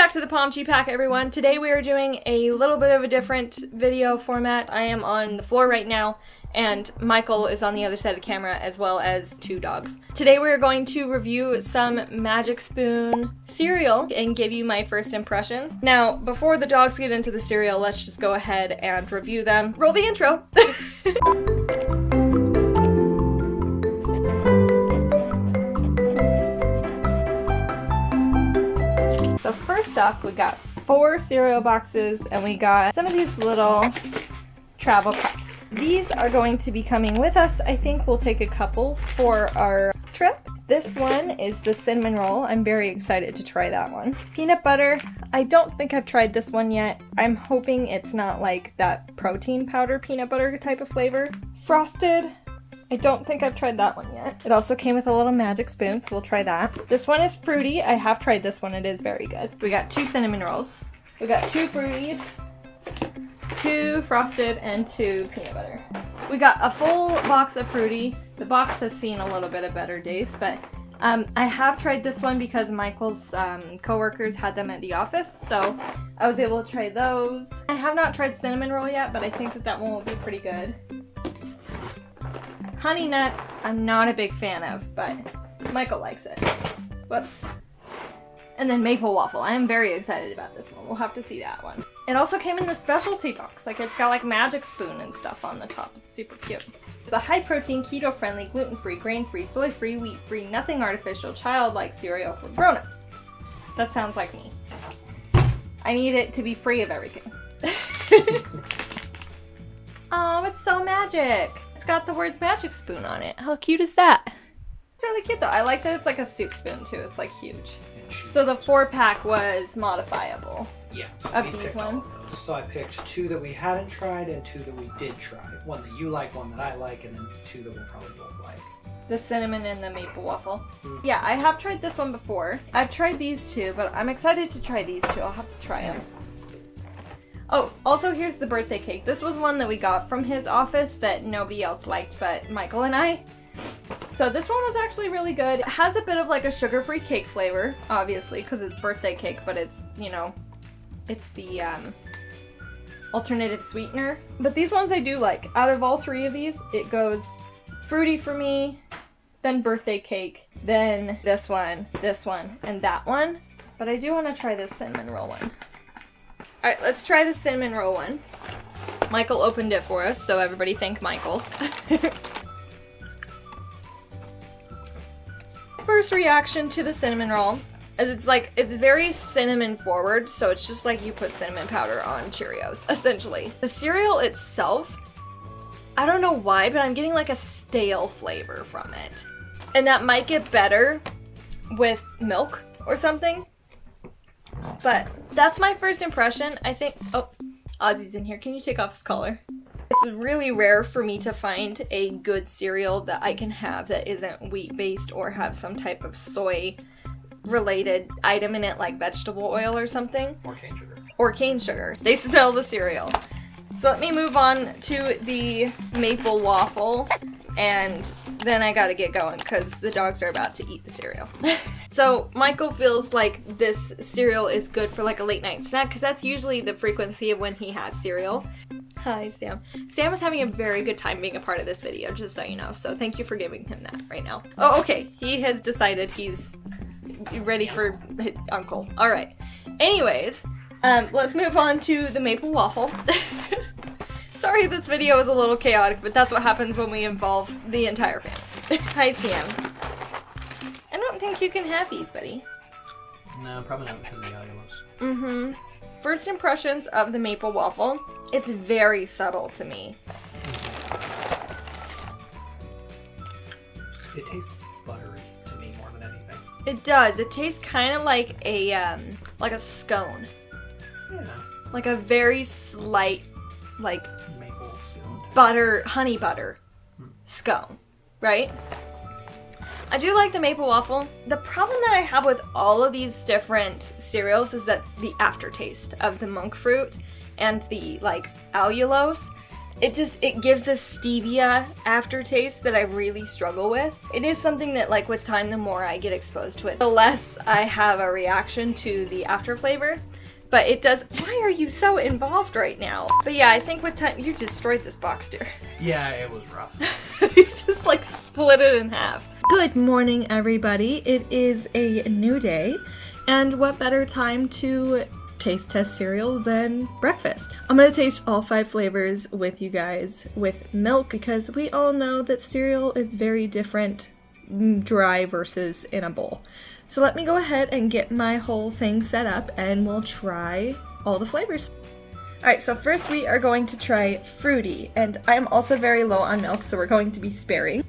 back to the Pomchi pack, everyone. Today we are doing a little bit of a different video format. I am on the floor right now, and Michael is on the other side of the camera, as well as two dogs. Today we are going to review some Magic Spoon cereal and give you my first impressions. Now, before the dogs get into the cereal, let's just go ahead and review them. Roll the intro! So first off, we got 4 cereal boxes, and we got some of these little travel cups. These are going to be coming with us. I think we'll take a couple for our trip. This one is the cinnamon roll. I'm very excited to try that one. Peanut butter. I don't think I've tried this one yet. I'm hoping it's not like that protein powder peanut butter type of flavor. Frosted. I don't think I've tried that one yet. It also came with a little magic spoon, so we'll try that. This one is fruity. I have tried this one. It is very good. We got 2 cinnamon rolls. We got 2 fruities, 2 frosted, and 2 peanut butter. We got a full box of fruity. The box has seen a little bit of better days, but I have tried this one because Michael's coworkers had them at the office, so I was able to try those. I have not tried cinnamon roll yet, but I think that one will be pretty good. Honey nut, I'm not a big fan of, but Michael likes it. Whoops. And then maple waffle. I am very excited about this one. We'll have to see that one. It also came in the specialty box. Like, it's got like magic spoon and stuff on the top. It's super cute. It's a high protein, keto friendly, gluten free, grain free, soy free, wheat free, nothing artificial, childlike cereal for grown-ups. That sounds like me. I need it to be free of everything. Oh, it's so magic. It's got the words magic spoon on it. How cute is that? It's really cute though. I like that it's like a soup spoon too. It's like huge. So the 4-pack was modifiable. Yeah. So of these ones. So I picked 2 that we hadn't tried and 2 that we did try. One that you like, one that I like, and then 2 that we'll probably both like. The cinnamon and the maple waffle. Mm-hmm. Yeah, I have tried this one before. I've tried these 2, but I'm excited to try these 2. I'll have to try them. Oh, also here's the birthday cake. This was one that we got from his office that nobody else liked but Michael and I. So this one was actually really good. It has a bit of like a sugar-free cake flavor, obviously, because it's birthday cake, but it's, you know, it's the alternative sweetener. But these ones I do like. Out of all 3 of these, it goes fruity for me, then birthday cake, then this one, and that one. But I do want to try this cinnamon roll one. Alright, let's try the cinnamon roll one. Michael opened it for us, so everybody thank Michael. First reaction to the cinnamon roll is it's very cinnamon forward, so it's just like you put cinnamon powder on Cheerios, essentially. The cereal itself, I don't know why, but I'm getting like a stale flavor from it. And that might get better with milk or something. But that's my first impression. I think, oh, Ozzy's in here. Can you take off his collar? It's really rare for me to find a good cereal that I can have that isn't wheat-based or have some type of soy-related item in it, like vegetable oil or something. Or cane sugar. Or cane sugar. They smell the cereal. So let me move on to the maple waffle, and then I gotta get going because the dogs are about to eat the cereal. So Michael feels like this cereal is good for like a late night snack because that's usually the frequency of when he has cereal. Hi, Sam. Sam is having a very good time being a part of this video, just so you know, so thank you for giving him that right now. Oh, okay. He has decided he's ready for his uncle. Alright. Anyways, let's move on to the maple waffle. Sorry this video is a little chaotic, but that's what happens when we involve the entire family. Hi, Sam. I don't think you can have these, buddy. No, probably not because of the allulose. Mm-hmm. First impressions of the maple waffle. It's very subtle to me. It tastes buttery to me more than anything. It does. It tastes kind of like a scone. Yeah. Like a very slight, like maple scone. Butter, honey butter scone, right? I do like the maple waffle. The problem that I have with all of these different cereals is that the aftertaste of the monk fruit and the like allulose it gives a stevia aftertaste that I really struggle with. It is something that, like, with time, the more I get exposed to it, the less I have a reaction to the after flavor. But it does. Why are you so involved right now? But yeah, I think with time, you destroyed this box, dear. Yeah, it was rough. You just like split it in half. Good morning, everybody. It is a new day, and what better time to taste test cereal than breakfast? I'm gonna taste all 5 flavors with you guys with milk, because we all know that cereal is very different dry versus in a bowl. So let me go ahead and get my whole thing set up and we'll try all the flavors. Alright, so first we are going to try fruity, and I am also very low on milk, so we're going to be sparing.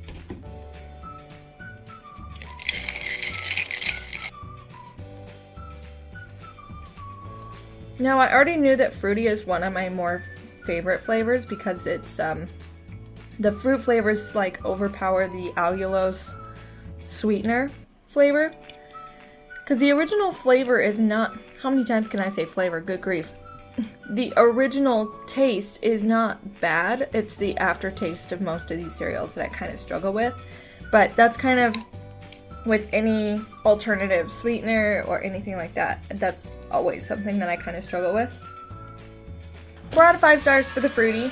Now, I already knew that fruity is one of my more favorite flavors because it's, the fruit flavors like overpower the allulose sweetener flavor. Because the original flavor is not, how many times can I say flavor? Good grief. The original taste is not bad. It's the aftertaste of most of these cereals that I kind of struggle with. But that's kind of with any alternative sweetener or anything like that. That's always something that I kind of struggle with. 4 out of 5 stars for the fruity.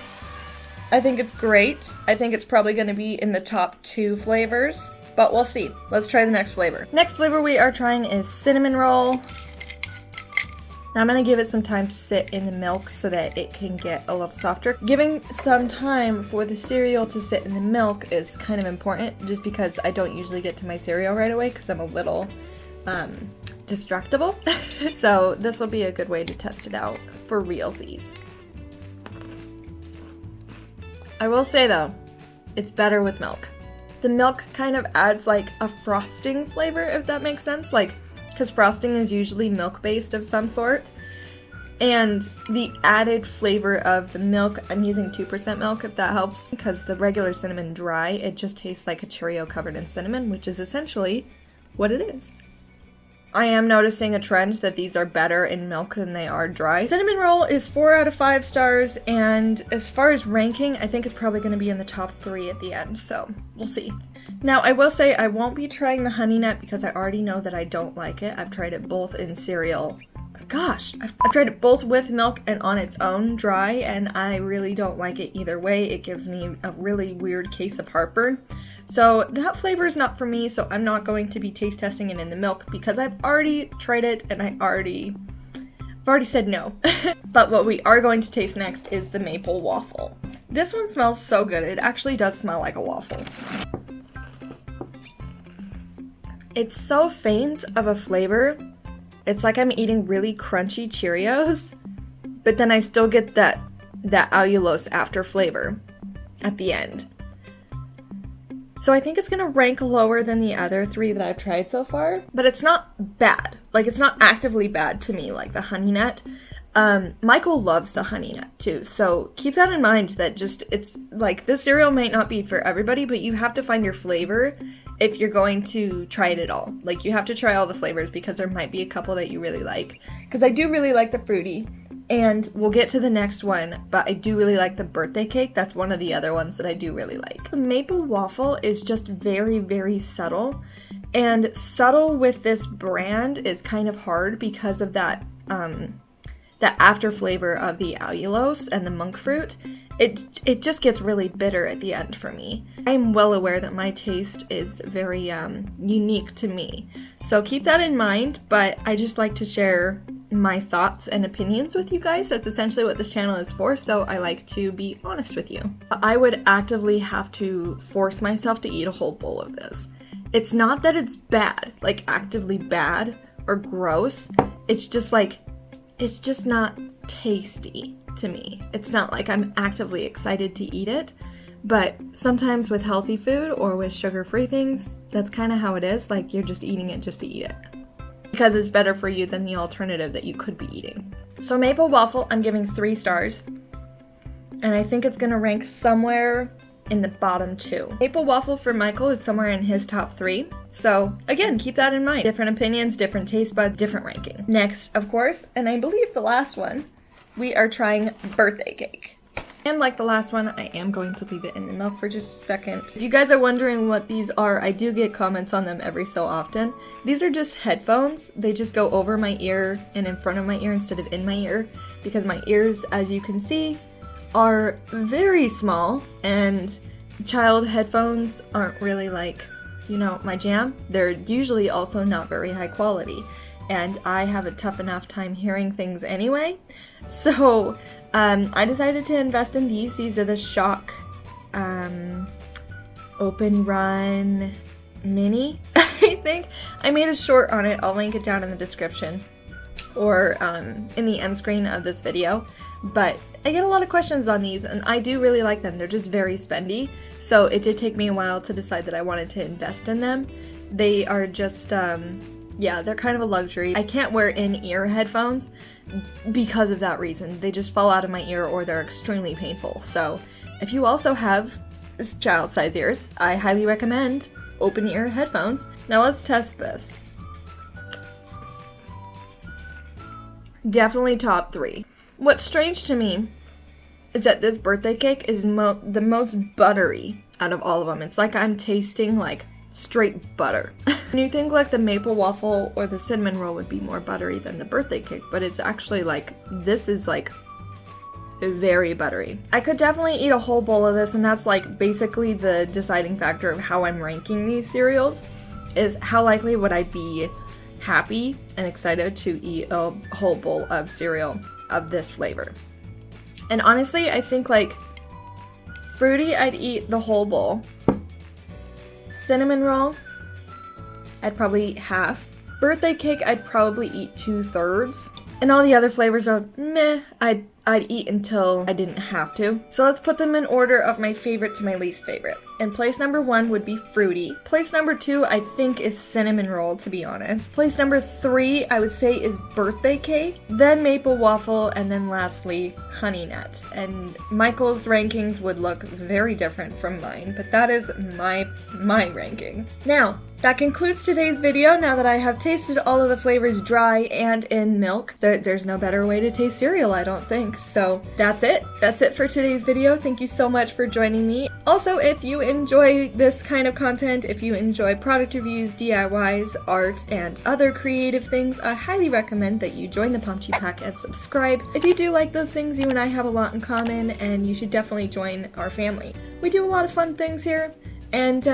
I think it's great. I think it's probably going to be in the top 2 flavors. But we'll see. Let's try the next flavor. Next flavor we are trying is cinnamon roll. Now I'm going to give it some time to sit in the milk so that it can get a little softer. Giving some time for the cereal to sit in the milk is kind of important, just because I don't usually get to my cereal right away because I'm a little distractible. So this will be a good way to test it out for realsies. I will say though, it's better with milk. The milk kind of adds like a frosting flavor, if that makes sense. Like, because frosting is usually milk-based of some sort. And the added flavor of the milk, I'm using 2% milk if that helps, because the regular cinnamon dry, it just tastes like a Cheerio covered in cinnamon, which is essentially what it is. I am noticing a trend that these are better in milk than they are dry. Cinnamon roll is 4 out of 5 stars, and as far as ranking, I think it's probably going to be in the top 3 at the end, so we'll see. Now, I will say I won't be trying the honey nut because I already know that I don't like it. I've tried it both in cereal. Gosh, I've tried it both with milk and on its own dry, and I really don't like it either way. It gives me a really weird case of heartburn. So that flavor is not for me, so I'm not going to be taste testing it in the milk because I've already tried it and I've already said no. But what we are going to taste next is the maple waffle. This one smells so good. It actually does smell like a waffle. It's so faint of a flavor. It's like I'm eating really crunchy Cheerios, but then I still get that allulose after flavor at the end. So I think it's going to rank lower than the other 3 that I've tried so far, but it's not bad. Like, it's not actively bad to me, like the honey nut. Michael loves the honey nut too, so keep that in mind that just, it's like, this cereal might not be for everybody, but you have to find your flavor if you're going to try it at all. Like, you have to try all the flavors because there might be a couple that you really like. Because I do really like the fruity, and we'll get to the next one, but I do really like the birthday cake. That's one of the other ones that I do really like. The maple waffle is just very, very subtle, and subtle with this brand is kind of hard because of that after flavor of the allulose and the monk fruit. It just gets really bitter at the end for me. I'm well aware that my taste is very unique to me, so keep that in mind, but I just like to share my thoughts and opinions with you guys. That's essentially what this channel is for, so I like to be honest with you. I would actively have to force myself to eat a whole bowl of this. It's not that it's bad, like actively bad or gross. It's just like, it's just not tasty to me. It's not like I'm actively excited to eat it, but sometimes with healthy food or with sugar-free things, that's kind of how it is. Like, you're just eating it just to eat it, because it's better for you than the alternative that you could be eating. So maple waffle, I'm giving 3 stars, and I think it's gonna rank somewhere in the bottom 2. Maple waffle for Michael is somewhere in his top 3. So again, keep that in mind. Different opinions, different taste buds, different ranking. Next, of course, and I believe the last one, we are trying birthday cake. And like the last one, I am going to leave it in the milk for just a second. If you guys are wondering what these are, I do get comments on them every so often. These are just headphones. They just go over my ear and in front of my ear instead of in my ear, because my ears, as you can see, are very small, and child headphones aren't really like, you know, my jam. They're usually also not very high quality, and I have a tough enough time hearing things anyway. So I decided to invest in these. These are the Shock Open Run Mini, I think. I made a short on it. I'll link it down in the description or in the end screen of this video. But I get a lot of questions on these, and I do really like them. They're just very spendy, so it did take me a while to decide that I wanted to invest in them. They are just, yeah, they're kind of a luxury. I can't wear in-ear headphones because of that reason. They just fall out of my ear or they're extremely painful. So if you also have child size ears, I highly recommend open ear headphones. Now let's test this. Definitely top 3. What's strange to me is that this birthday cake is the most buttery out of all of them. It's like I'm tasting like straight butter. And you think like the maple waffle or the cinnamon roll would be more buttery than the birthday cake, but it's actually like, this is like very buttery. I could definitely eat a whole bowl of this, and that's like basically the deciding factor of how I'm ranking these cereals, is how likely would I be happy and excited to eat a whole bowl of cereal of this flavor. And honestly, I think like fruity, I'd eat the whole bowl. Cinnamon roll, I'd probably eat half. Birthday cake, I'd probably eat 2/3. And all the other flavors are meh. I'd eat until I didn't have to. So let's put them in order of my favorite to my least favorite. And place number 1 would be fruity. Place number 2, I think, is cinnamon roll, to be honest. Place number 3, I would say, is birthday cake. Then maple waffle, and then lastly, honey nut. And Michael's rankings would look very different from mine, but that is my ranking. Now, that concludes today's video. Now that I have tasted all of the flavors dry and in milk, there's no better way to taste cereal, I don't think. So that's it. That's it for today's video. Thank you so much for joining me. Also, if you enjoy this kind of content, if you enjoy product reviews, DIYs, art, and other creative things, I highly recommend that you join the Pomchi Pack and subscribe. If you do like those things, you and I have a lot in common, and you should definitely join our family. We do a lot of fun things here. And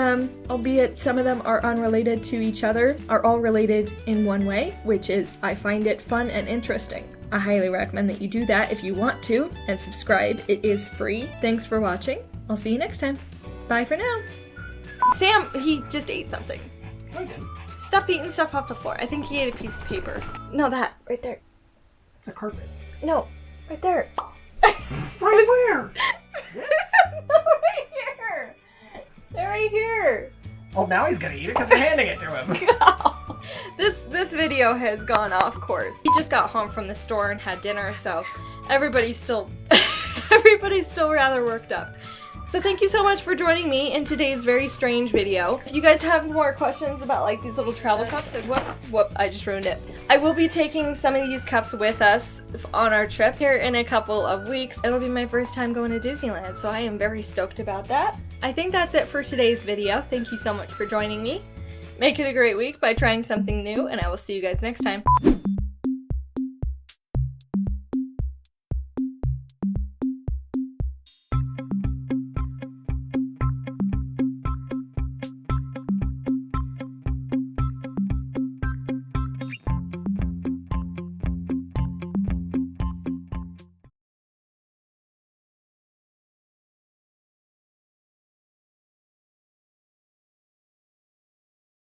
albeit some of them are unrelated to each other, are all related in one way, which is I find it fun and interesting. I highly recommend that you do that if you want to, and subscribe. It is free. Thanks for watching. I'll see you next time. Bye for now. Sam, he just ate something. I didn't. Stop eating stuff off the floor. I think he ate a piece of paper. No, that. Right there. It's a carpet. No, right there. Right where? This? Right here. They're right here. Oh, now he's gonna eat it because you're handing it to him. No. This video has gone off course. He just got home from the store and had dinner, so everybody's still rather worked up. So thank you so much for joining me in today's very strange video. If you guys have more questions about like these little travel cups, and whoop, I just ruined it. I will be taking some of these cups with us on our trip here in a couple of weeks. It'll be my first time going to Disneyland, so I am very stoked about that. I think that's it for today's video. Thank you so much for joining me. Make it a great week by trying something new, and I will see you guys next time.